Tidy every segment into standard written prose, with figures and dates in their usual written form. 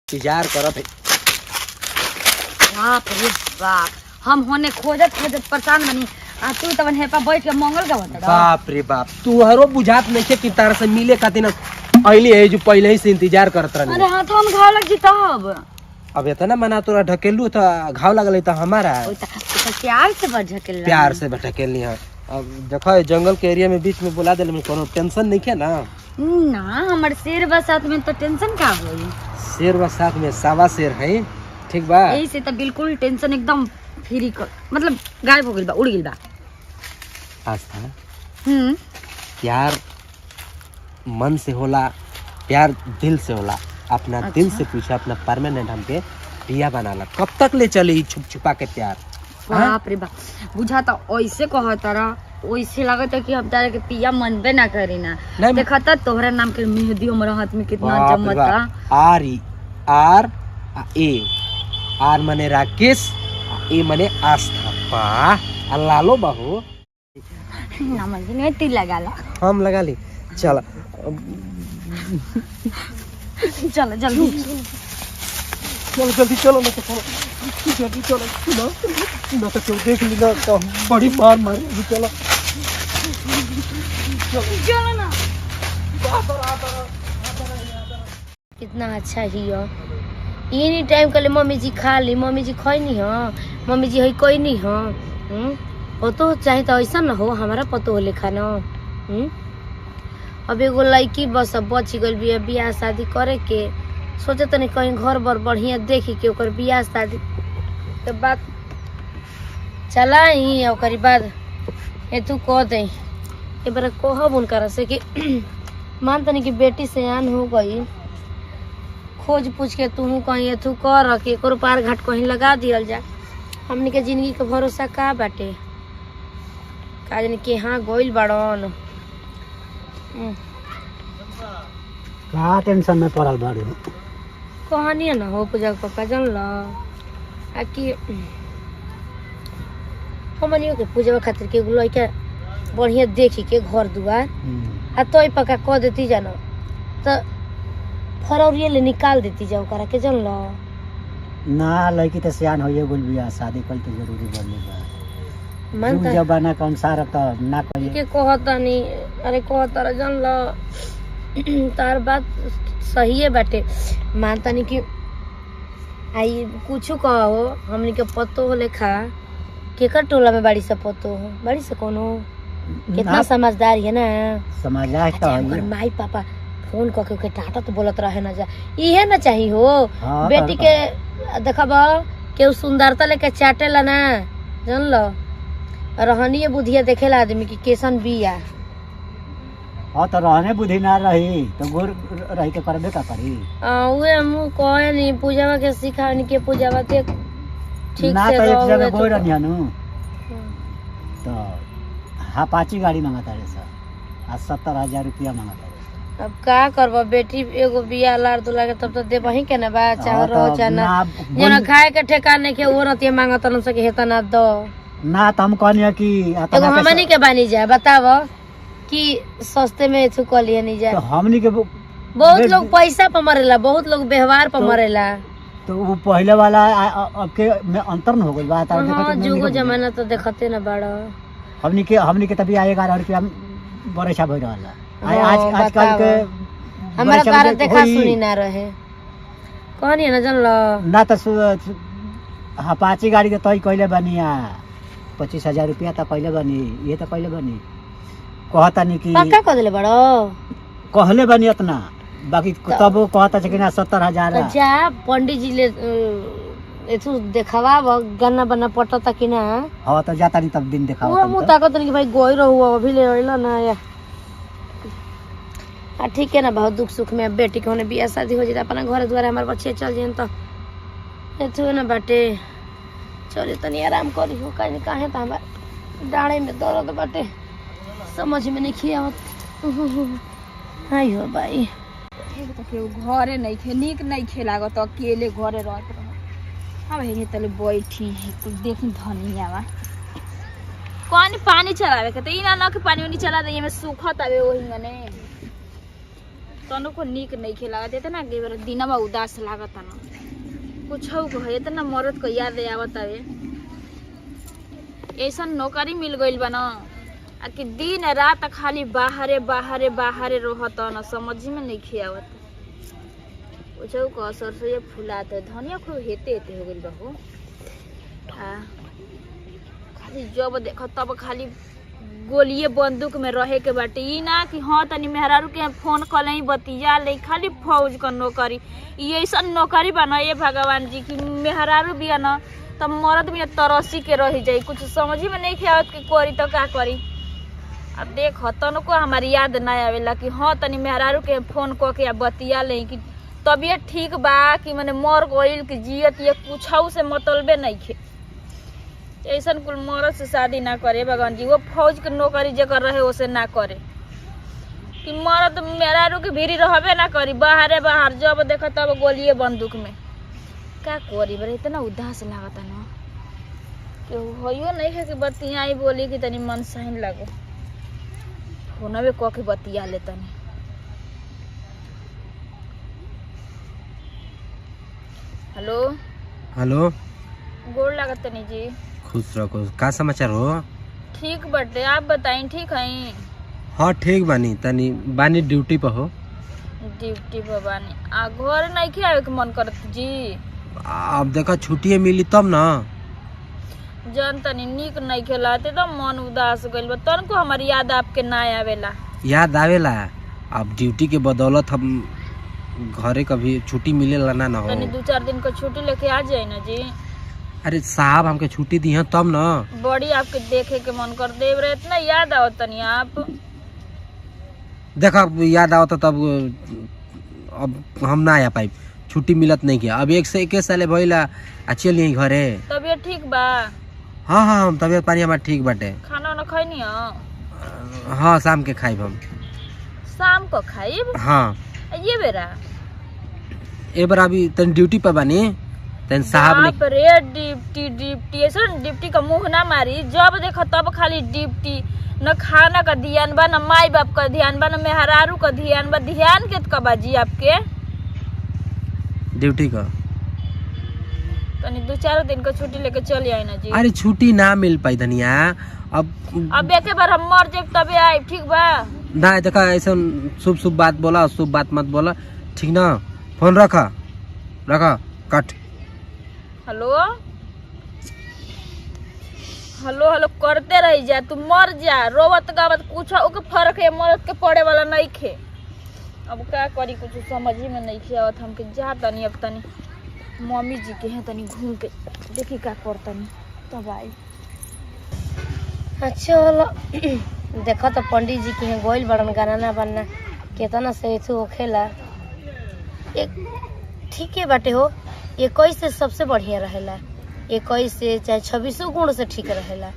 इंतजार करत है। बाप रे बाप, हम होने खोजत खोजत परेशान बनी। तू तवन हेपा बैठ के मंगल का बता। बाप रे बाप, तू हरो बुझात नहीं है कि तार से मिले खातिर अइली है जो पहले ही से इंतजार करत रहनी। अरे हाथ हम घाव लग जी तब। अब इतना मना तोरा ढकेलू तो घाव लगल तो हमारा प्यार से बझकेल प्यार से ढकेलनी है। अब देखो जंगल के एरिया में बीच में बुला देले में कोनो टेंशन नहीं है ना। ना हमारे शेर बसात में तो टेंशन का होई। शेर व साथ में सावा शेर है, ठीक बा। यही से तो बिल्कुल टेंशन एकदम फ्री कर, मतलब गायब हो गइल बा, उड़ गइल बा। आस्था, प्यार मन से होला, प्यार दिल से होला। अपना अच्छा। दिल से पूछा, अपना परमानेंट हमके पिया बनाला। कब तक ले चले छुप छुपा के प्यार? बाप रे बाप, बुझा तो ऐसे कहतारा, वैसे लगत है कि हम तारे के पिया मनबे ना करी ना। देखता तोहरा नाम के मेहंदी हमर हाथ में कितना जमता। आर ए, आर मने राकेश, ए मने आस्था। वाह लालो बाहू, ना मन नहीं ती लगा ला। हम लगा ली। चल चलो जल्दी चलो जल्दी चलो ना, तो जल्दी चलो ना, तो क्यों देख ली ना तो बड़ी मार मारेगी। चलो चलो ना। कितना अच्छा ही हो, एनी टाइम कले मम्मी जी खा ली, मम्मी जी खोई नहीं हो, मम्मी जी है कोई नहीं हो। वो तो चाहे तो ऐसा ना हो, हमारा पतो हो लेखा ना। अब एगो लड़की बस बच गई बिया, बियाह शादी करे के सोचे तनी कहीं घर बर बढ़िया देखी के ओकर बियाह शादी के बाद चलाई। ओकरी बाद ए तू कह दे ए बार कहब उनकर से कि मान तनी कि बेटी सयान हो गई, खोज पूछ के तू कहीं तू कर के एको पार घाट कहीं लगा दियल जा। हमनी के जिंदगी के भरोसा का बाटे, का जाने के हाँ गोइल बाड़न। का टेंशन में पड़ल बाड़ी कहानी ना हो पूजा के पापा जान ला कि हमनियो के पूजा खातिर के लड़का बढ़िया देखी के घर दुआर आ तो पका कह देती जानो तो फरौरिये ले निकाल देती जाओ करा के जान ला। ना लड़की तो सियान होइए बोल बिया, शादी कल तो जरूरी बोलले बा। मन जुग जमाना के अनुसार तो ना करिए के कहता नहीं। अरे कहता जान ला तार बात सही है बाटे, मानता नहीं कि आई कुछ कहो हमनी के पतो हो लेखा केकर टोला में बाड़ी से पतो हो, बाड़ी से कोनो कितना समझदार है ना। समझदार तो है। माई पापा फोन करके के टाटा तो बोलत रहे ना जा, इहे ना चाहिए हो। हाँ, बेटी के देखब केहू सुंदरता लेके चाटेला ना, जान लो रहनी बुधिया देखेला आदमी की कैसन बिया। हाँ तो रहने बुद्धि ना रही तो गोर रही के करबे का करी। उहे हम कहे नहीं पूजावा के सिखानी के पूजावा के ठीक ना से तो एक जगह रहो गोर रहनु तो हापाची गाड़ी मांगता रे सर, आज 70,000 रुपया मांगता रे। अब का करबा बेटी एगो बिया लार दुला के तब तो दे वही के ना बा, चाहे रहो चाहे ना। जना खाए के ठेकाने के वो रतिया मांगत न सके हेता ना दो ना तो हम कहनी कि एगो हमनी के बानी जाए बतावो कि सस्ते में एथु क लिए नहीं जाए। तो हमनी के बहुत लोग पैसा पर मरेला, बहुत लोग व्यवहार पर मरेला। तो वो पहले वाला अब के में अंतर न हो गइल बा। हाँ जुगो जमाना तो देखते ना बड़ा। हमनी के तभी 11,000 रुपया बरसा भइल रहला। आज आजकल के हमारा तारा देखा सुनी ना रहे कहनी ना जान लो ना तो अपाची गाड़ी के तय कइले बनिया 25,000 रुपया तो कइले बनी, ये तो कइले बनी कहता नहीं कि पक्का कर देले बड़ो कहले बनी इतना, बाकी तब वो कहता कि ना 70,000। जा पंडित जी ले एथु देखावा गन्ना बन्ना पटता कि ना। हाँ तो जाता नहीं तब दिन देखा वो मुंह ताकत नहीं कि भाई गोई रहू अभी ले आइला ना या ठीक है ना। बहुत दुख सुख में बेटी के होने बियाह शादी हो जाता अपना घर द्वारा हमारे बच्चे चल जाए तो एथु ना बाटे चले तनी आराम करी हो काहे काहे त हमार डाढ़े में दर्द बाटे समझ में नहीं खियावत। हाय हो भाई घरे नहीं खे निक नहीं खेलागत अकेले घरे रहत रह। हाँ भाई तले बैठी कुछ देख धनिया बा कौन पानी चलावे के तो इना न के पानी उनी चला दे में सूखत आवे ओही गने तनो को नीक नहीं खेलागत इतना गेबर दिनमा उदास लागत न कुछ कहे इतना मरद को याद आवत हवे ऐसा नौकरी मिल गइल बा न आ कि दिन रात खाली बाहरे बाहरे बाहरे रहत न समझ में नहीं खियावत कुछ कह सरसों फुलात धनिया खूब हेते हेते हो गइल बा हो खाली जब देख तब खाली गोलिए बंदूक में रहे के बाटे ई ना कि हाँ तनी मेहरारू के फोन कर बतिया ले खाली फौज का नौकरी ये ऐसा नौकरी बना ये भगवान जी की मेहरारू भी है ना तब मरद भी तरसी के रह जाई कुछ समझ में नहीं आवत कि करी तो का करी। अब देख तनो को हमारी याद ना आवेला कि हाँ तनी मेहरारू के फोन क के बतिया ले कि तबीयत ठीक बा कि मैंने मर गइल कि जियत ये कुछ से मतलबे नहीं खे ऐसा कुल मरद से शादी ना करे भगवान जी वो फौज के नौकरी जकर रहे उसे ना करे कि मरद मेहरारू के भीरी रहबे ना करी बाहरे बाहर जब देख तब गोलिए बंदूक में का करी बरे इतना उदास लागत न कि होइयो नहीं है कि बतियाई बोली कि तनी मन सहन लागो फोनवे क के बतिया ले तनी। हेलो हेलो गोड़ लागत तनी जी खुश रखो का समाचार हो ठीक बटे आप बताई ठीक है हाँ ठीक बानी तनी बानी ड्यूटी पर हो ड्यूटी पर बानी आ घर नहीं के आवे के मन करत जी अब देखा छुट्टी मिली तब ना जन तनी नीक नहीं खेलाते तो मन उदास गइल बा तन को हमारी याद आपके ना आवेला याद आवेला अब ड्यूटी के बदौलत हम घरे कभी छुट्टी मिलेला ना हो तनी 2-4 दिन को छुट्टी लेके आ जाए ना जी अरे साहब हमके छुट्टी दी है तब ना बड़ी आपके देखे के मन कर देव रहे इतना याद आओ तनी आप देखा याद आओ तो तब अब हम ना आ पाई छुट्टी मिलत नहीं किया अब 1 साल भइला आ चल यही घरे तबीयत ठीक बा हाँ हाँ हम तबियत पानी हमार ठीक बाटे खाना ना खैनी हो हाँ शाम के खाइब हम शाम को खाइब हाँ ये बेरा ए बार अभी तन ड्यूटी पर बानी तन साहब ने बाप रे ड्यूटी ऐसा ड्यूटी का मुंह ना मारी जब देखो तब खाली ड्यूटी न खाना का ध्यान बा न माई बाप का ध्यान बा न मेहरारू का ध्यान बा ध्यान के का बाजी आपके ड्यूटी का तनी 2-4 दिन का छुट्टी लेके चल आई ना जी अरे छुट्टी ना मिल पाई धनिया अब एक बार हम मर जाए तबे आई ठीक बा ना देखा ऐसा शुभ शुभ बात बोला शुभ बात मत बोला ठीक ना फोन रखा कट हेलो हेलो हेलो करते रही जा तू मर जा रोवत गावत कुछ ओके फर्क है मरद के पड़े वाला नहीं खे अब क्या करी कुछ समझ ही में नहीं खे आवत हमके जा तनी अब तनी मम्मी जी के हैं तनी घूम के देखी का करतनी तब आई अच्छा देखो तो पंडित जी के गोइल बड़न गाना बनना केतना से होखेला एक ठीक है बाटे हो 21 से सबसे बढ़िया रहेला 21 से चाहे 26 गुण से ठीक रहेला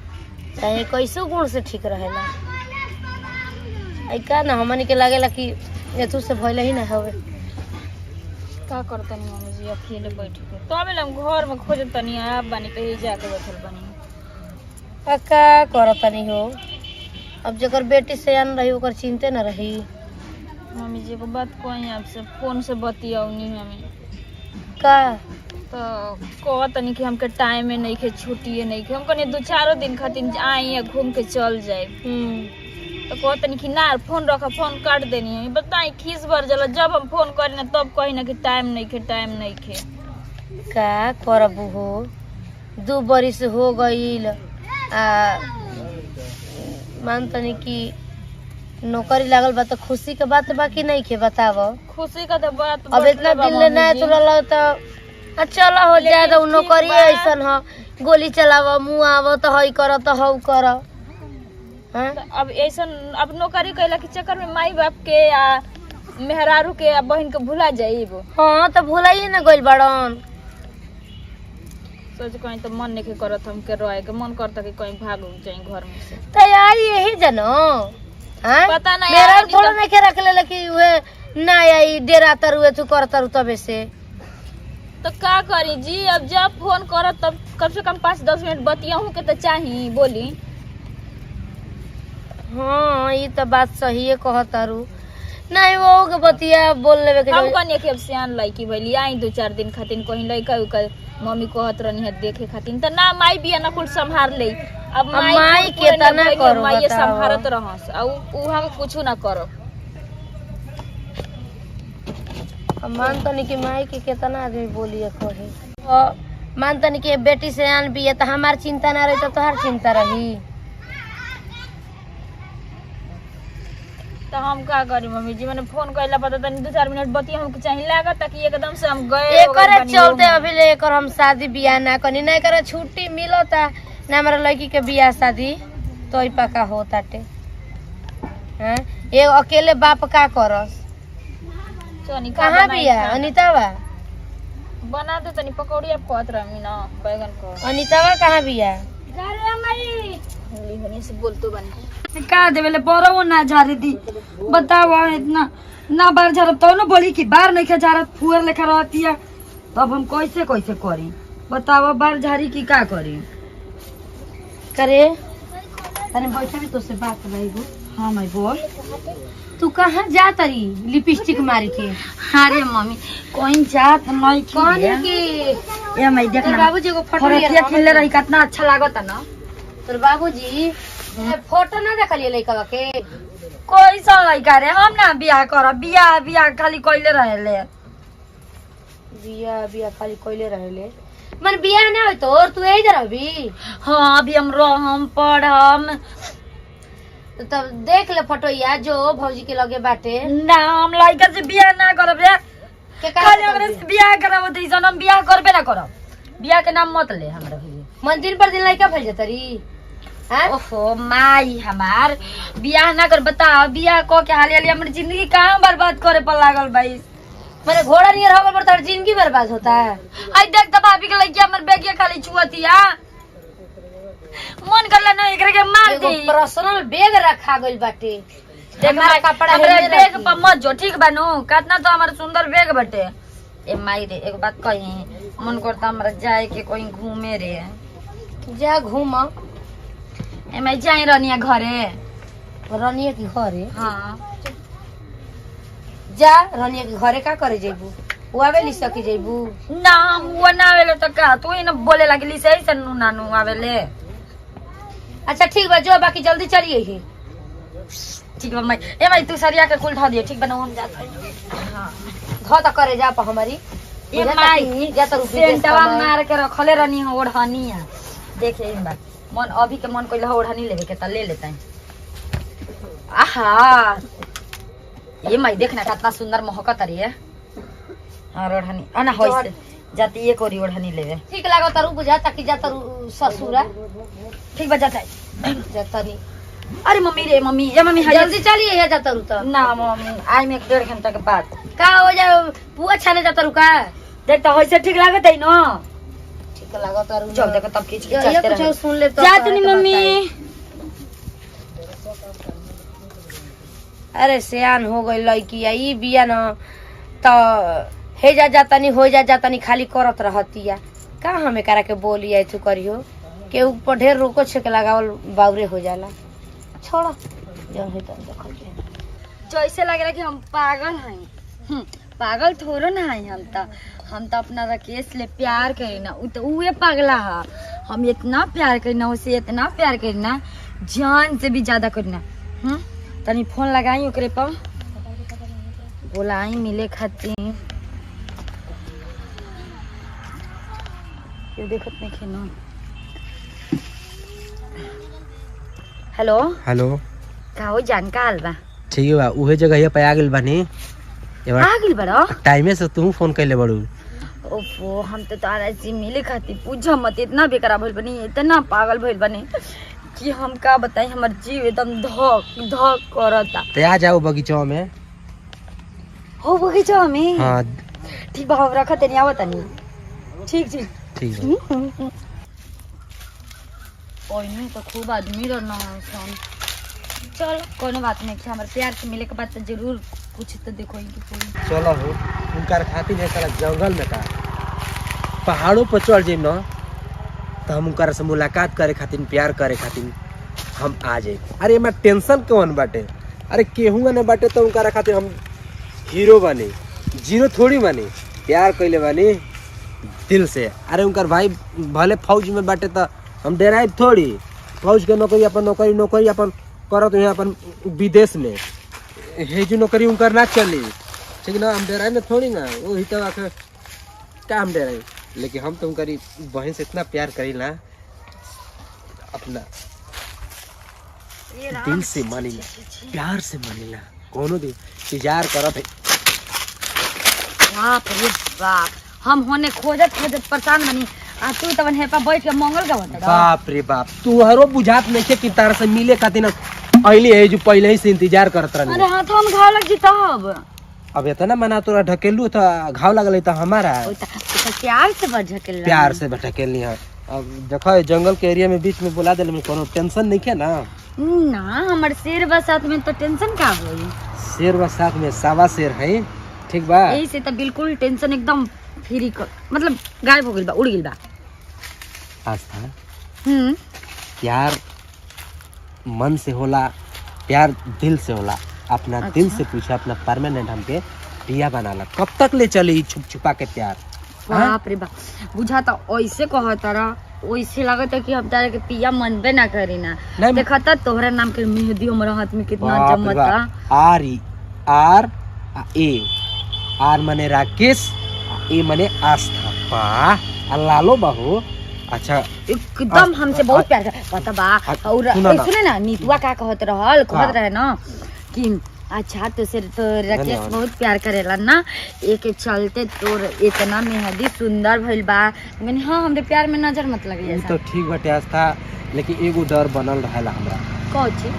चाहे 21 गुण से ठीक रहेला का ना हमन के लागेला कि एतु से भइल ही ना हवे का करतनी मम्मी जी अकेले बैठ के तो हम घर में खोजतनी आप बानी कहीं जाके बैठल बानी का करतनी हो अब जकर बेटी सयान रही ओकर चिंते न रही मम्मी जी को बात कोई आपसे फोन से बतियाऊनी हमें का तो कहतनी कि हमके टाइम में नहीं खे छुट्टी नहीं खे हम कहीं 2-4 दिन खातिर आई घूम के चल जाए तो कहतनी कि ना फोन रखा फोन काट देनी है बताई खीस भर जला जब हम फोन करी ना तब कही ना कि टाइम नहीं खे का करबू हो 2 बरिस हो गईल आ मानतनी कि नौकरी लागल बा तो खुशी के बात बाकी नहीं खे बताव खुशी का तो बात अब इतना दिन ले ना तुरल तो चलो हो ज्यादा नौकरी ऐसन ह गोली चलाव मुँह आव तो हई कर तो हऊ कर अब ऐसा अब नौकरी कैला के चक्कर में माई बाप के या मेहरारू के या बहन के भुला जाइब हाँ तो भुलाइए ना गइल बड़न सोच कहीं तो मन नहीं करत हमके रहे के मन करता कि कहीं भाग जाए घर में से तो यार यही जनो पता नहीं मेरा थोड़ा नहीं के रख ले कि वे ना आई डेरा तरुए तू कर तरु तबे से तो का करी जी अब जब फोन करत तब कम से कम 5-10 मिनट बतियाहू के तो चाहिए बोली हाँ ये तो बात सही है कहतारू नहीं वो के बतिया बोल लेवे के हम जो- कनिए के अब सियान लड़की भइली आई 2-4 दिन खातिर कहीं लड़का उका मम्मी कहत रहनी है देखे खातिर त ना माई बिया ना कुल संभाल ले अब माई के त ना करो माई बताओ। संभारत रहस आ उहा के कुछ ना करो। अब मानतनी कि माई के कितना आदमी बोलिए कहे मानतनी कि बेटी से आन भी है तो हमार चिंता ना रही तो तोहार चिंता रही। तो हम का करी मम्मी जी मैंने फोन कइला पता तनी 2-4 मिनट बतिया हमके चाहिए लागत कि एकदम से हम गए एकर चलते अभी ले एकर हम शादी बियाह ना कनी ना करे छुट्टी मिलता ना हमारा लड़की के बियाह शादी तो ही पका होताटे। हैं ये अकेले बाप का करस चनी कहाँ बिया अनीतावा बना दे तनी पकौड़ी आप कहत रहमी ना बैगन को अनीतावा कहाँ बिया होली होनी से बोलतो बनी का देवेले बरो ना झारे दी बताओ इतना ना बार झारब तो ना बोली कि बार नहीं झारत फुअर लेखा रहती है तब हम कैसे कैसे करी बताओ बार झारी की का करी करे तने बैठा भी तो से बात रहेगो। हाँ मैं बोल तू कहाँ जा तरी लिपस्टिक मारी के अरे मम्मी कोई जात नहीं कौन की की ये मैं तोर देखना बाबूजी को फोटो फरतिया खेले रही कितना अच्छा लागत ना तोर बाबूजी फोटो ना देखलिए लइका के कोई सा लड़का रे हम ना बियाह कर बियाह खाली कइले रहेले बिया बिया खाली कोइले रहले मन बिया ना होय तो और तू एही जरा भी हाँ अभी हम रहम पढ़म तो तब देख ले फोटो या जो भौजी के लगे बाटे ना हम लड़का से बियाह ना करब रे के खाली हमरे से बियाह करब त इसन हम बियाह करबे ना करब बियाह के नाम मत ले हमरा भई मन दिन पर दिन लइका भेज देतरी हैं ओहो माई हमार बियाह ना कर बता बियाह को के हाल हमर जिंदगी कहां बर्बाद करे पर लागल भाई माने घोड़ा नियर होवे पर तार जिंदगी बर्बाद होता है। आई देख त भाभी के लइका हमर बेगिया खाली छुअतिया मन करला ना एकरे के मार एगो दी पर्सनल बैग रखा गइल बाटे देख हमारा कपड़ा हमरे हेमे बैग रखी। पर मत जो ठीक बानू कितना तो हमार सुंदर बैग बटे ए माई रे एक बात कही मन करता हमरा जाए के कोई घूमे रे जा घूम ए मैं जाई रनिया घरे रनिया के घरे हाँ जा रनिया के घरे का करे जेबू वो आवेली सकी जेबू ना वो ना आवेले तो का तू ही ना बोले लगली से ऐसे नू नानू आवेले अच्छा ठीक बा जो बाकी जल्दी चलिए ही ठीक बा मैं ए भाई तू सरिया के कुल ढा दिए ठीक बा ना हम जात हां धो त करे जा पा हमारी ए माई जा त रुपये सेंटवा मार के रखले रहनी हो ओढ़नी है देखे इन बात मन अभी के मन कोइला ओढ़नी लेवे के त ले लेता आहा ये माई देखना कितना सुंदर महकत रही है और ओढ़नी अना होइसे जाती ये कोरी ओढ़नी लेवे ठीक लागो तारू बुझा ताकि जा तारू ससुरा ठीक बा जाता है जतनी अरे मम्मी रे मम्मी ये मम्मी जल्दी चलिए है जा तारू त ना मम्मी आई में 1.5 घंटा के बाद का हो जा पुआ छाने जा तारू का देख तो होइसे ठीक लागत है ना ठीक लागो तारू चल देखो तब खींच ये चलते कुछ रहे सुन ले तो जात नहीं मम्मी अरे सियान हो गई लड़की ई बिया न तो हे जा जातनी हो जा जातनी खाली करत रहतिया का हमें करा के बोली आई तू करियो के ऊपर ढेर रोको छके लगावल बाउरे हो जाला छोड़ो जो है तो देखल जैसे लग रहा कि हम पागल हैं पागल थोड़ो ना है हम तो अपना राकेश ले प्यार करी ना तो उहे पगला है हम इतना प्यार करी ना उसे इतना प्यार करी ना जान से भी ज्यादा करी ना तनी फोन लगाई ओकरे पर बोलाई मिले खातिर क्यों देखत नहीं खेनो हेलो हेलो का हो जान का हाल बा ठीक बा उहे जगह पे आ गेल बानी आ गेल बड़ा टाइमे से तू फोन कैले बड़ू ओफो हम तो तारा जी मिले खातिर पूछो मत इतना बेकरा भइल बनी इतना पागल भइल बनी कि हम का बताई हमर जीव एकदम धक धक करता ते आ जाओ बगीचा में हो बगीचा में हाँ ठीक बा हम रखत नहीं आवत नहीं ठीक ठीक ठीक है ओइमे तो खूब आदमी रहना सन चल कोनो बात नहीं हमर प्यार से मिले के बाद तो जरूर कुछ तो देखो इनकी कोई चलो हो उनका खातिर है साला जंगल में का पहाड़ों पर चढ़ जाइम ना तो हम उनका से मुलाकात करे खातिर प्यार करे खातिर हम आ जाए। अरे एमा टेंशन कौन बाटे अरे केहूँगा ने बाटे तो उनका खातिर हम हीरो बने, जीरो थोड़ी बने। प्यार कैले बनी दिल से। अरे उनकर भाई भले फौज में बाटे तो हम डेराए थोड़ी। फौज के नौकरी अपन नौकरी अपन करत यहाँ अपन विदेश में, हे जो नौकरी उनकर ना चली, ठीक ना। हम डेराए में थोड़ी ना, वो ही तो आखिर क्या हम डेराए। लेकिन हम तो उनकरी बहन से इतना प्यार करी ना, अपना दिल से मानिला, प्यार से मानिला। कोनो दिन इंतजार करत है। बाप रे बाप, हम होने खोजत खोजत परेशान बनी, आ तू तवन हेपा बैठ के मंगल का होता। बाप रे बाप, तू हरो बुझात नहीं के कि तारा से मिले खातिर ना अइली है जो पहले ही से इंतजार करत रहनी। अरे हाँ तो हम घाव लग जीता अब। अब इतना मना तोरा ढकेलू तो घाव लगल तो हमारा प्यार से बझकेल, प्यार से ढकेलनी है। अब देखो जंगल के एरिया में बीच में बुला दिल में कोनो टेंशन नहीं है ना। ना हमारे शेर बसात में तो टेंशन का होई। शेर व साथ में सावा शेर है, ठीक बा। यही से तो बिल्कुल टेंशन एकदम फ्री कर, मतलब गायब हो गइल बा, उड़ गइल बा। आस्था, हम्म, प्यार मन से होला, प्यार दिल से होला। अपना दिल से पूछा, अपना परमानेंट हमके पिया बनाला। कब तक ले चली छुप छुपा के प्यार? बाप रे बाप, बुझाता ऐसे कहता रहा, वैसे लगता है कि हम तारे के पिया मनबे ना करी ना। नहीं, देखता तोहरा नाम के मेहंदी हमारा हाथ में कितना बाप रे चमकता। बाप। आर ए, आर मने राकेश, ए मने आस्था। वाह लालो बहू, अच्छा एकदम हमसे बहुत प्यार कर पता बा। और सुने ना नीतुआ का कहत रहे ना कि अच्छा तो सिर तो राकेश बहुत प्यार करेला ना, एक चलते तोर इतना मेहंदी सुंदर भइल बा। मैंने हाँ हमरे प्यार में नजर मत लगे। तो ठीक बाटे आस्था, लेकिन एगो डर बनल रहेला हमरा। कौन चीज?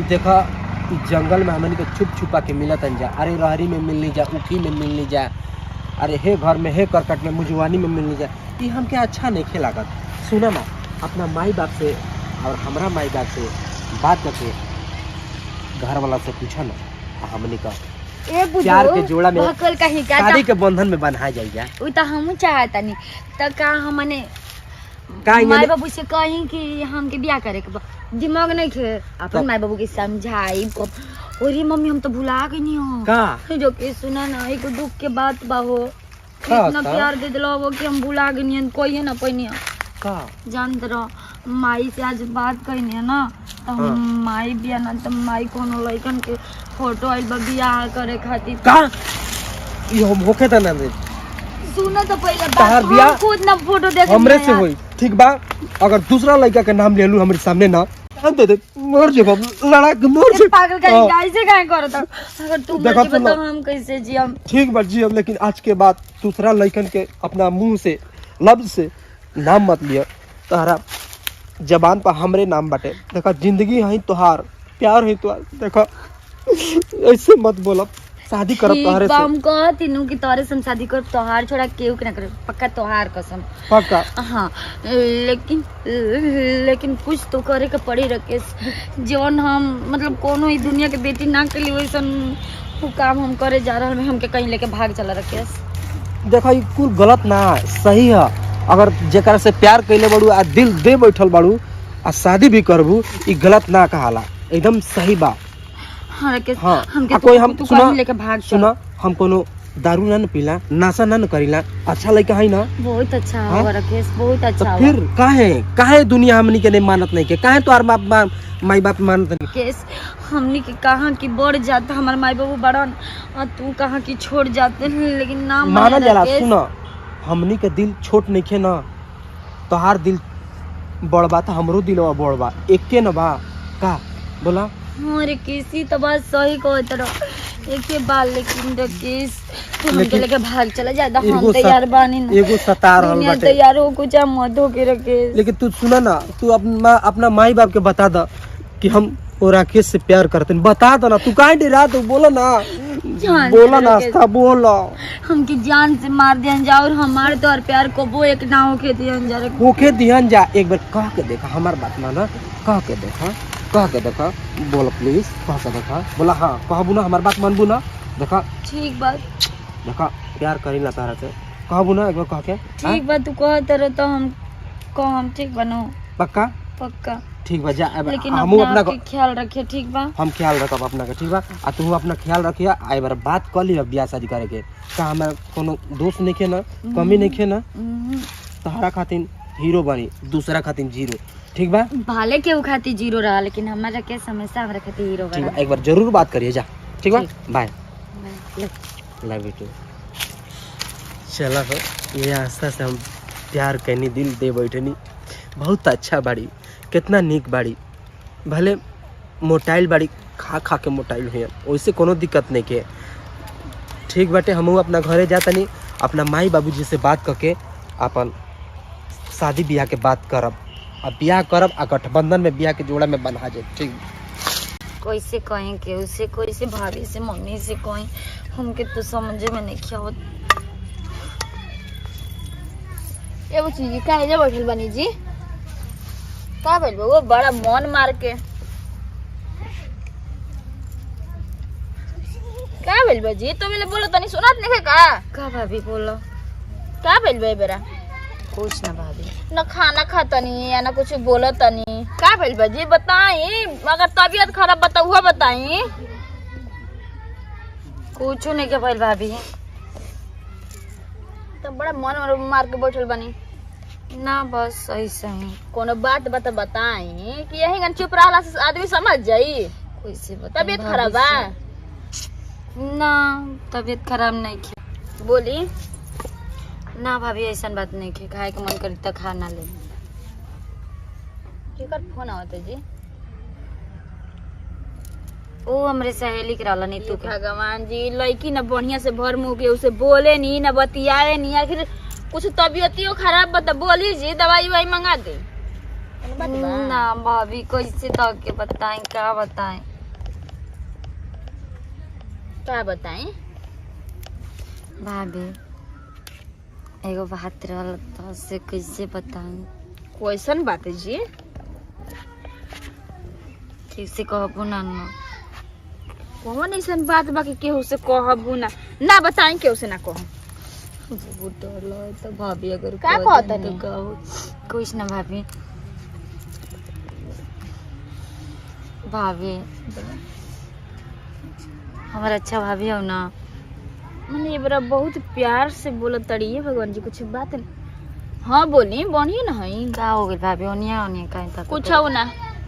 देखा जंगल में हमन के छुप छुपा के मिलत जा। अरे रहरी में मिलनी जा, उखी में मिलनी जा, अरे हे घर में, हे करकट में, मुजवानी में मिलनी जा। ये हमके अच्छा नहीं खे लागत। सुना ना, अपना माई बाप से और हमरा माई बाप से बात करके घर वाला से पूछा ना, हमने का प्यार के जोड़ा में शादी के बंधन में बंधा जाइए। उ तो हम चाहता नहीं तो का हमने का माई बाबू से कहीं कि हमके ब्याह करे के दिमाग नहीं खे। अपन माई बाबू के समझाई को। अरे मम्मी हम तो भुला गई नहीं हो का जो कि सुना ना, एक दुख के बात बा हो, इतना प्यार दे दिलो वो कि हम भुला गई नहीं। कोई ना पहिनी का जानत रहो, माई से आज बात कही ना तो माई बिया ना तो माई कोनो लड़कन के फोटो आइल बा बियाह करे खातिर। का ये हम होके त ना दे सुना तो पहले तहार बात, बियाह हम खुद ना फोटो देख हमरे से होई, ठीक बा। अगर दूसरा लड़का के नाम ले लू हमरे सामने ना, दे दे मर जे बाबू, लड़ा के मर जे। पागल का ऐसे काहे करत? अगर तू मर जे तो हम कैसे जियम? ठीक बा जी, हम लेकिन आज के बाद दूसरा लड़कन के अपना मुंह से लफ्ज से नाम मत लिया। तोहरा जबान पर हमरे नाम बाटे। देखा जिंदगी है तोहार, प्यार है तोहार, देखा ऐसे मत बोला। शादी करब तोहरे से। हम कहती नु कि तोहरे से शादी करब, तोहार छोड़ा केहू के ना करब, पक्का तोहार कसम। पक्का? हाँ, लेकिन कुछ तो करे के पड़ी राकेश। जवन हम मतलब कोनो ही दुनिया के बेटी ना कली वैसन वो काम हम करे जा रहा है। हमके कहीं लेके भाग चला राकेश। देखा ये कुल गलत ना है, सही है। अगर जेकरा से प्यार कैले बड़ू आ दिल दे बैठल बड़ू आ शादी भी करबू, ये गलत ना कहाला, एकदम सही बा। हाँ राकेश, हाँ, हमके कोई हम तू सुना, कहीं लेके भाग चल। सुना, हम कोनो दारू ना पीला, नशा ना करीला, अच्छा लड़का है ना। बहुत अच्छा हुआ राकेश, बहुत अच्छा हुआ। फिर काहे दुनिया हमनी के नहीं मानत नहीं के? काहे तोहार माई बाप मानत नहीं? केस हमनी के कहा कि बढ़ जाता हमारे माई बाबू बड़न, और तू कहा कि छोड़ जाते हैं, लेकिन ना माना जाला। सुना, हमनी के दिल छोट नहीं खे ना, तोहार दिल बड़ बा, हमरो दिलवा बड़ बा, एके न बा का बोला? अरे किसी तो बात सही कहत रहो, एके बाल। लेकिन राकेश तू हमके लेके भाग चला जाता, हम तैयार बानी ना। एगो सता रहल दुनिया बाटे। तैयार हो कुछ मत हो के राकेश। लेकिन तू सुना ना, तू अपना माई बाप के बता दा कि हम वो राकेश से प्यार करते हैं। बता दो ना, तू काहे डरा? तू बोला ना, बोला ना आस्था, बोला। हमकी जान से मार दिया जा और हमारे तो और प्यार को वो एक ना होके दिया जा। होके दिहन जा, एक बार कह के देखा, हमार बात माना, कह के देखा, कह के देखा, बोला प्लीज, कह के देखा, बोला हाँ कहबू ना, हमार बात मानबू ना? देखा ठीक बात, देखा प्यार करी ना तारा से, कहबू ना एक बार कह के? ठीक बात तू कहत रहो तो हम ठीक बनो। पक्का? पक्का। ठीक बा जा लेकिन हमहू अपना अपना आपके ख्याल रखिए, ठीक बा? हम ख्याल रखब अपना का, ठीक बा। आ तू अपना ख्याल रखिया। आ बार बात कर लिया बियाह शादी करे के का हमार कोनो दोस्त नहीं खे ना, कमी नहीं खे ना। तहरा खातिर हीरो बनी, दूसरा खातिर जीरो, ठीक बा। भाले के खाती जीरो रहा, लेकिन हमारा के समस्या हमरा खाती हीरो ठीक बना। बा, एक बार जरूर बात करिए जा, ठीक बा। बाय, ले। Love you too. चला हो, ये आस्था से हम प्यार कहनी, दिल दे बैठनी। बहुत अच्छा बाड़ी, कितना नीक बाड़ी, भले मोटाइल बाड़ी, खा खा के मोटाइल हुई, वैसे कोनो दिक्कत नहीं के। ठीक बाटे, हमहू अपना घरे जातनी, अपना माई बाबूजी से बात करके अपन शादी ब्याह के बात करब। अब ब्याह करब आ गठबंधन में ब्याह के जोड़ा में बना जाए, ठीक। कैसे कहें के उसे, कैसे भाभी से मम्मी से कहें, हमके तो समझे में नहीं क्या होता। एगो चीज काहे जा बैठल बनी जी? का भइल बा? वो बड़ा मन मार के का भइल बा जी? तो मैंने बोलो तनी सुनत नहीं का भाभी बोलो? का भइल बा ए बेरा? कुछ ना भाभी। न खाना खातनी या न कुछ बोलतनी, का भइल बा जी? बताई, अगर तबीयत खराब बता हुआ बताई। कुछ नहीं के भाई भाभी। तो बड़ा मन मार के बैठल बनी ना, बस ऐसा ही। कोनो बात बता बताई कि यही गन चुप रहला से आदमी समझ जाई। कैसे बता? तबीयत खराब बा? ना, तबीयत खराब नहीं की। बोली ना भाभी, ऐसा बात नहीं की। खाए के मन करी तो खा ना ले। केकर फोन आवत जी? वो हमरे सहेली के रहला नहीं तू के। भगवान जी, लड़की न बढ़िया से भर मुंह के उसे बोले नहीं, न बतियाए नहीं, आखिर कुछ तबीयतियो खराब बता बोली जी, दवाई वाई मंगा दे। ना भाभी, कैसे तो के बताएं, क्या बताएं? क्या बताएं भाभी? एगो बात रहल तो से कैसे बताएं? कैसन बात है जी? ठीक से कहबो ना। कौन ऐसन बात बाकी केहू से कहबू ना बताई, केहू से ना कहू। तो भाभी अगर का कह कहता दें नहीं? तो कहो। कुछ ना भाभी। भाभी हमारा अच्छा भाभी हो ना? मैंने ये बड़ा बहुत प्यार से बोला तड़ी है भगवान जी, कुछ बात नहीं। हाँ बोली, बढ़िया ना है। का हो गई भाभी? ओनिया ओनिया कहीं तक कुछ हो ना,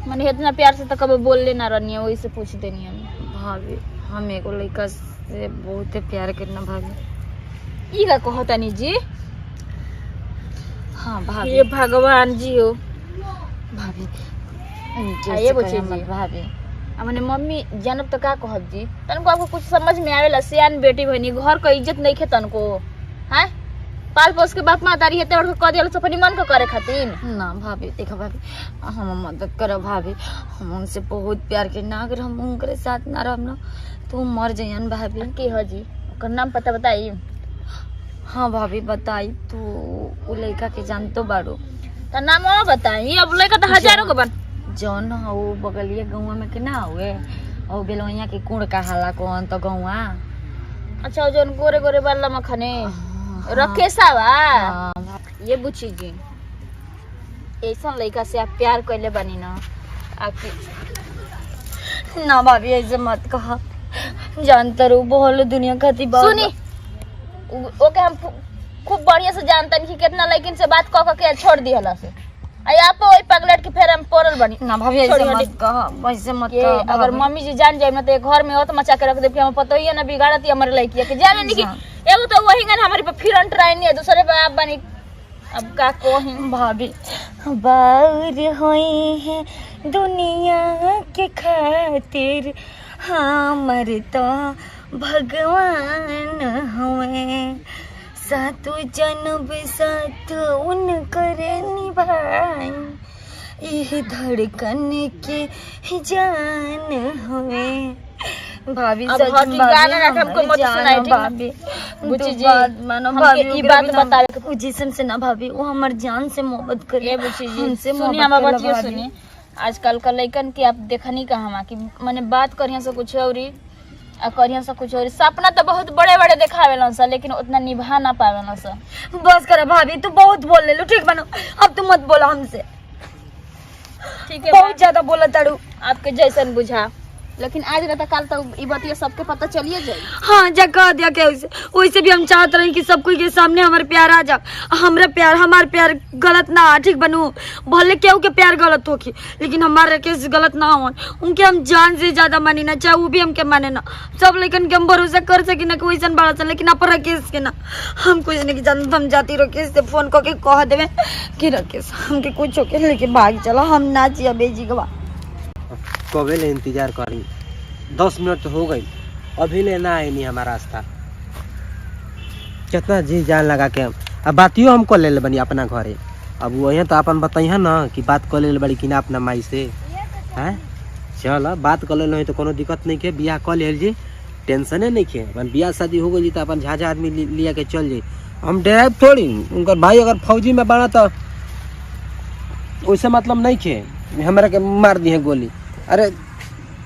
मैंने इतना प्यार से तो कभी बोल लेना रहनी है, वही से पूछ देनी है। भाभी हम एगो लड़का से बहुत प्यार करना भाभी। ई का कहतनी जी? हाँ भाभी। ये भगवान जी हो भाभी आइए बच्चे मत जी। भाभी। अब मैंने मम्मी जानब तो का कहब जी? तनको आपको कुछ समझ में आवेला? सियान बेटी बहनी, घर का इज्जत नहीं खे तनको, हैं? पाल पोस के बाप मातारी हेते और कह दियल सफनी मन को करे खातिर। ना भाभी, देखो भाभी, हम मदद करो भाभी। हम उनसे बहुत प्यार करना, अगर हम उनके साथ ना रहब ना तो मर जाइन भाभी। के हो जी? ओकर नाम पता बताई? हाँ भाभी बताई। तो वो लड़का के जान तो बारो? तो नाम और बताई। अब लड़का तो हजारों के बन जौन वो बगलिया गाँव में के ना हुए और बेलवैया के कुड़ का हाला कौन तो गाँव। अच्छा, जो गोरे गोरे वाला मखने रखे सावा। ये बुची जी, ऐसा लड़का से आप प्यार कैले बनी ना आपकी। ना भाभी ऐसे मत कहा, जानता रू बहुत दुनिया खाती बात। सुनी, ओके हम खूब बढ़िया से जानता नहीं कि कितना लड़किन से बात कह के छोड़ दी हला से। आई आप वही पगलेट के फेर हम पड़ल बनी। ना भाभी ऐसे मत कहा, ऐसे मत कहा। अगर मम्मी जी जान जाए ना तो घर में होत मचा के रख दे कि हम पता ही है ना बिगाड़ती हमारे लड़की के जाने नहीं कि एगो तो वही गन हमारे पे फिरन ट्राई नहीं है, दूसरे पे आप बनी। अब का कोही भाभी बार होई है दुनिया के खातिर, हमर तो भगवान हुए, सातु जन्म साथ उनकर निभाई, यह धड़कन के जान हुए। भाभी अब सच हटी गाना ना हमको मत सुनाई, ठीक है? भाभी बुची जी, मानो हमके भाभी ई बात बतावे के वो जिस्म से ना भाभी, वो हमार जान से मोहब्बत करे। ये बुची जी हमसे सुनिए, मोहब्बत हम करेला बतियो भाभी। सुनिए। आजकल का लइकन के आप देखनी कहाँ कि माने बात करिया से कुछ औरी आ करिया से कुछ औरी। सपना तो बहुत बड़े बड़े देखावेलन सा, लेकिन उतना निभा ना पावेलन सा। बस करा भाभी, तू बहुत बोल ले लो, ठीक बनो। अब तू मत बोला हमसे। ठीक है बहुत ज्यादा बोला तारू। आपके जैसन बुझा, लेकिन आज रहता कल तो ई बतिया सबके पता चलिए जाए। हाँ जा कह दिया के वैसे भी हम चाहत रही कि सब कोई के सामने हमारे प्यार आ जा। हमार प्यार गलत ना आ, ठीक बनू, भले केहू के प्यार गलत होखी लेकिन हमारे केस गलत ना हो। उनके हम जान से ज्यादा मानी ना, चाहे वो भी हमके माने ना। सब लेकिन के हम भरोसा कर सकी ना कि वैसन बड़ा सन, लेकिन अपन राकेश के ना हम कुछ नहीं जानते। हम जाती राकेश से फोन करके कह देवे कि राकेश हमके कुछ होके लेके भाग चला, हम ना जिया बेजी गवा। कबे ले इंतजार करी, 10 मिनट तो हो गई, अभी ले ना आई नहीं हमारा रास्ता। कितना जी जान लगा के अब बातियों हम कर ले बनी अपना घरे। अब वही तो अपन बताइए ना कि बात कर ले बड़ी कि ना अपना माई से हैं। चल बात कर ले तो कोनो दिक्कत नहीं के, बियाह कर ले जी, टेंशने नहीं के। अपन बियाह शादी हो गई तो अपन झाझा आदमी लिया के चल जाई। हम ड्राइव थोड़ी, उनका भाई अगर फौजी में बना तो वैसे मतलब नहीं के हमारा के मार दी है गोली। अरे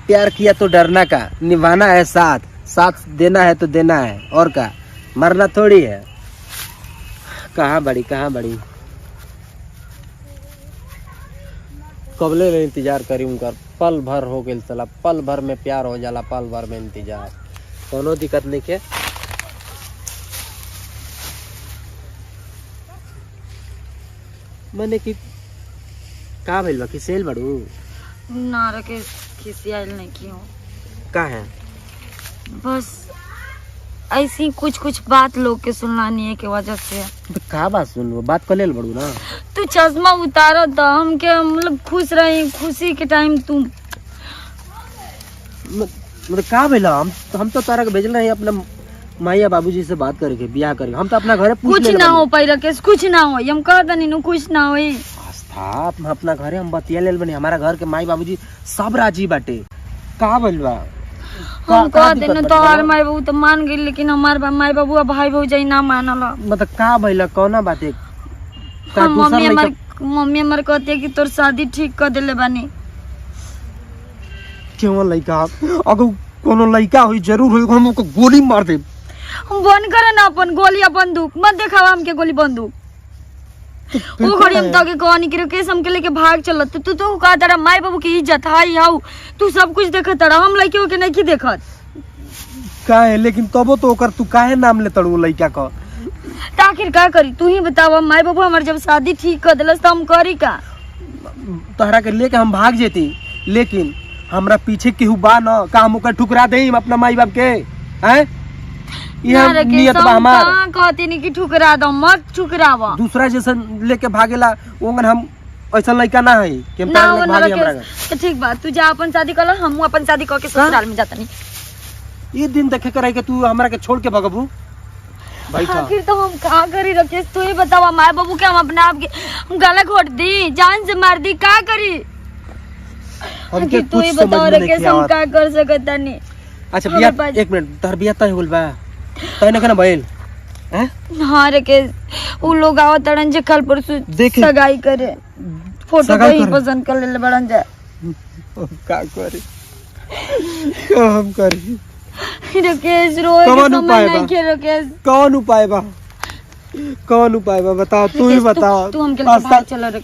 प्यार किया तो डरना का, निभाना है साथ, साथ देना है तो देना है, और का मरना थोड़ी है। कहाँ बड़ी कबले में इंतजार करी उनका, पल भर हो गई चला, पल भर में प्यार हो जाला, पल भर में इंतजार, कोनो दिक्कत नहीं के। मैंने कि का भइल बा कि सेल बड़ू ना राकेश खिसियाल नहीं क्यों, का है बस ऐसी कुछ बात लोग के सुनानी है के वजह से। तो का बात सुन, बात कर ले बड़ू ना। तू चश्मा उतारो तो हम के मतलब खुश रही, खुशी के टाइम तू मतलब का भइला। हम तो तारा के भेजल रहे अपना माइया बाबूजी से बात करके बियाह करके। हम तो अपना घरे पूछ कुछ ना हो पाई राकेश, कुछ ना हो, हम कह दनी नु कुछ ना होई। आस्था अपना घरे हम बतिया लेल बनी, हमारा घर के माई बाबूजी सब राजी बाटे। का भइलबा हम कह देना तो हर माई बाबू तो मान गई, लेकिन हमार माई बाबू और भाई भौजाई ना मानल। मतलब का भइला, कौना बात है? मम्मी हमार कहते कि तोर शादी ठीक कर देले बानी। क्यों लइका, अगर कोनो लइका होई जरूर होई, हम ओके गोली मार दे। हम बंद करे ना अपन गोली या बंदूक, मत देखावा हमके गोली बंदूक। वो घड़ी हम तो के कहनी कि केस हमके लेके भाग चलत, तू तो कहा तारा माई बाबू की इज्जत हाई हाउ, तू सब कुछ देखत तारा, हम लइके ओके नहीं की देखत। काहे लेकिन तबो तो ओकर तू काहे नाम ले तड़ू लइका का? आखिर का करी तू ही बतावा, माई बाबू हमार जब शादी ठीक कर दिलस तो हम करी का? तहरा के लेके हम भाग जेती, लेकिन हमरा पीछे केहू बा न, का हम ओकर ठुकरा देई अपना माई बाप के? हैं ये नियत बा हमार। कहां कहती नहीं कि ठुकरा दो, मत ठुकरावा। दूसरा जैसे लेके भागेला ओंगन हम ऐसा लइका ना है कि हम ना तारा वो ले ना भागी हमरा रखे तो ठीक बा, तू जा अपन शादी कर, हम अपन शादी करके ससुराल में जाता नहीं। ये दिन देखे करे के तू हमरा के छोड़ के भगबू बैठा। आखिर तो हम का करी राकेश, तू ही बतावा। माय बाबू के हम अपने आप के हम गला घोट दी, जान से मार दी, का करी? हमके तू ही कुछ बताओ समझ में राकेश, नहीं हम आवत। का कर सकता नहीं। अच्छा हमें बिया, बाज- एक मिनट, तहर बिया तय होल बा, तय ना केना भइल? हैं हाँ राकेश, उ लोग आवत तड़न जे कल परसों देखे। सगाई करे, फोटो सगाई कहीं करे। पसंद कर ले बड़न जा। का करे, का हम करी? राकेश रोए के कौन समय उपाय नहीं बा? के राकेश। कौन उपाय बा, कौन उपाय बा बताओ, तू ही राकेश, बताओ। तू हमके लेके भाग चल रे,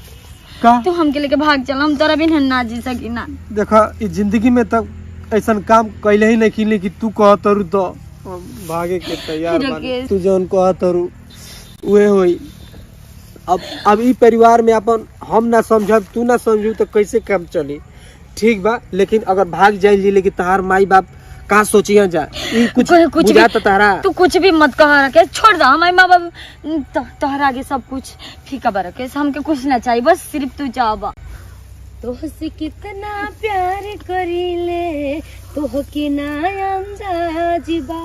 का तू हमके लेके भाग चल, हम तोरा बिन ना जी सकी ना। देखा इस जिंदगी में तक ऐसा काम कैले ही नहीं की, कि तू कह तरू तो हम भागे के तैयार बानी। राकेश। तू जौन कह तरू उहे होई। अब ई परिवार में अपन हम ना समझब, तू ना समझू तो कैसे काम चली? ठीक बा, लेकिन अगर भाग जाइल जी, लेकिन तहार माई बाप का सोचिया जा, ई कुछ बुझा तो तारा। तू कुछ भी मत कह राकेश, छोड़ दो हमारे माँ बाप तोहरा आगे सब कुछ फीका बा राकेश, हमके कुछ ना चाहिए, बस सिर्फ तू चाहबा। तोहसे कितना प्यार करीले, तोहके ना अंदाजिबा,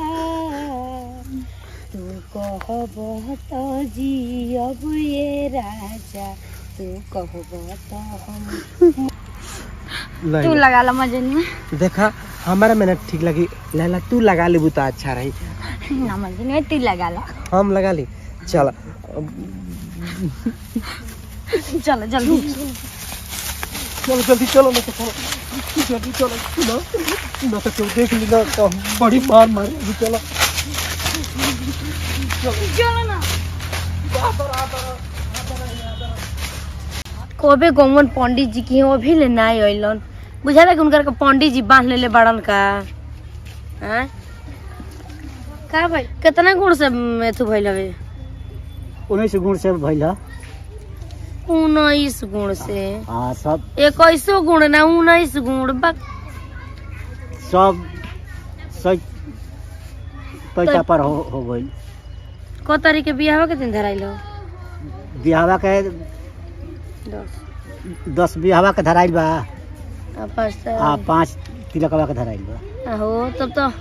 तू कहब तो जियब ये राजा, तू कहब तो हम। तू लगा ला मजनू में। देखा हमारा मेहनत ठीक लगी, लैला तू लगा लेबू तो अच्छा रही। ना मजनू तू लगा ला। हम लगा ली, चल चलो जल्दी चलो जल्दी चलो, ना तो जल्दी चलो ना तो क्यों देख ली ना तो बड़ी मार मारेगी। चलो चलो ना। कोबे गौवन पंडित जी की अभी ले ना अइलन बुझा कि उनकर के पंडित जी बांध लेले बड़न का हैं का भाई कितना गुण से एथु भइल हवे 19 गुण से भइल ह 19 गुण से हाँ सब 21 गुण ना 19 गुण बा सब सही पैसा पर हो गई। को तारीख के बियाह के दिन धराइल हो बिहावा के 10 बिहावा के धराइल बा हाँ 5 तिलकवा के धराइल बा। हो तब तो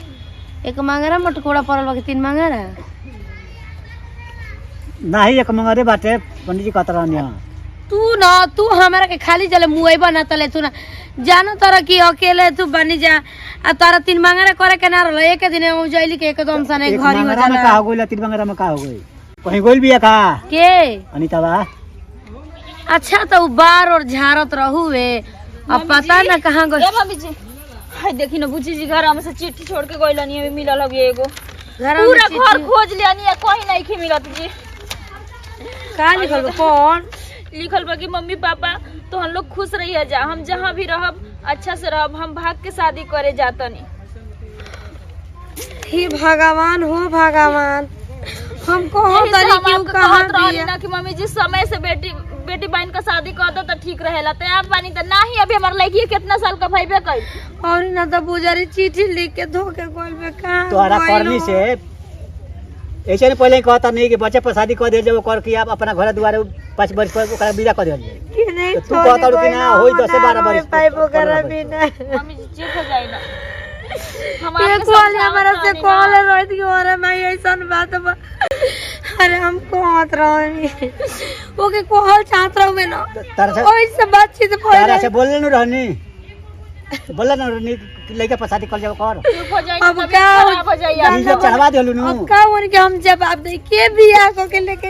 एक मंगरा मटकोड़ा पड़ल बा कि 3 मंगरा नहीं एक मंगरे बाटे पंडित जी कहत रहनी तू हमारा के खाली चले मुआइबा ना तले तू ना जानो तारा कि अकेले तू बनी जा आ तारा 3 मंगरा करे के ना रहल एक दिन में जइली के एकदम सने घरी हो जाला। का हो गइल 3 मंगरा में का हो गई कहीं गोल बिया का के अनीता बा अच्छा तो बार और झारत रहुए अब पता ना कहां गई। ए मम्मी जी हाय देखी ना बुची जी घर में से चिट्ठी छोड़ के गइलनी अभी मिलल अब एगो पूरा घर खोज लियानी है कहीं नहीं की मिलत जी। का लिखल बा कौन लिखल बा कि मम्मी पापा तो हम लोग खुश रहिए जा हम जहाँ भी रहब अच्छा से रहब हम भाग के शादी करे जातनी। हे भगवान हो भगवान हमको हो तरी क्यों कहां दिया ना कि मम्मी जी समय से बेटी बहन का शादी कर दो तो ठीक रहेला तो आप बानी तो नहीं अभी हमार लड़की कितना साल का भइबे कई और ना तो बुझारी चिट्ठी लिख के धोके गोल में कहां तोहरा करनी से ऐसे नहीं पहले कहता नहीं कि बच्चे पर शादी कर दे जब कर के आप अपना घर द्वारे 5 वर्ष पर ओकरा विदा कर दिया कि नहीं तू कहता कि ना होई 10-12 वर्ष पाइबो करा बिना मम्मी जी चुप हो जाए ना ये कॉल हमारा से कॉल रहत कि और मैं ऐसन बात बा अरे हम कहत रहनी ओके कहल चाहत रहवे ना तारा से ओइ से बातचीत तारा भइल से बोलले न रहनी बोलले न रहनी लइका पर शादी कर जाओ कर चुप हो जाए अब ना क्या खराब हो जाए यार। इज्जत चढ़वा देलु नु अब का उनके हम जवाब दे के बियाह को के लेके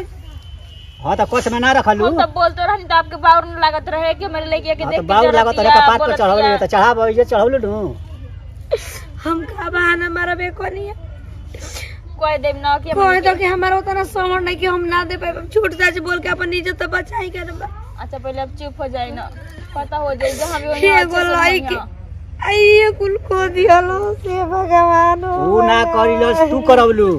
हां तो कुछ में ना रखलू हम तब बोलते रहनी तो आपके बाउर न लागत रहे कि मेरे लड़की के हां देख तो के बाबू लागत रे कपाट पर चढ़ावले तो चढ़ाव इज्जत चढ़ावलु नु हम का बहाना मारा बेको नहीं है कोई देव ना कि कोई तो कि हमारा उतना समझ नहीं कि हम ना दे पाए छूट जाए बोल के अपन इज्जत तो बचाई के ना अच्छा पहले अब चुप हो जाए ना पता हो जाए जहाँ भी होनी ये बोलाई कि आइए कुल को दियालो से भगवान हो तू ना करिलस तू करवलू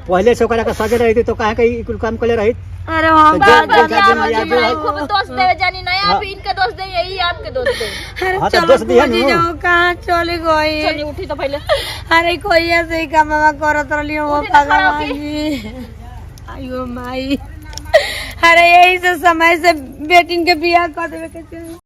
पहले से ओकरा के सजे रही तो काहे के कुल काम कले रही अरे हम तो बात जब- कर जब- जब- खूब दोस्त देवे जानी नहीं आप इनके दोस्त दे यही आपके दोस्त दे अरे हाँ, तो चलो दोस्त दिया पूजी नु। जाओ कहाँ चले गई चलिए उठी तो पहले अरे कोई ऐसे ही काम करत रही हो उठी तो खड़ा भगवान होके। जी आयो माई अरे यही से समय से बेटिन के बियाह कर देवे के चाहिए।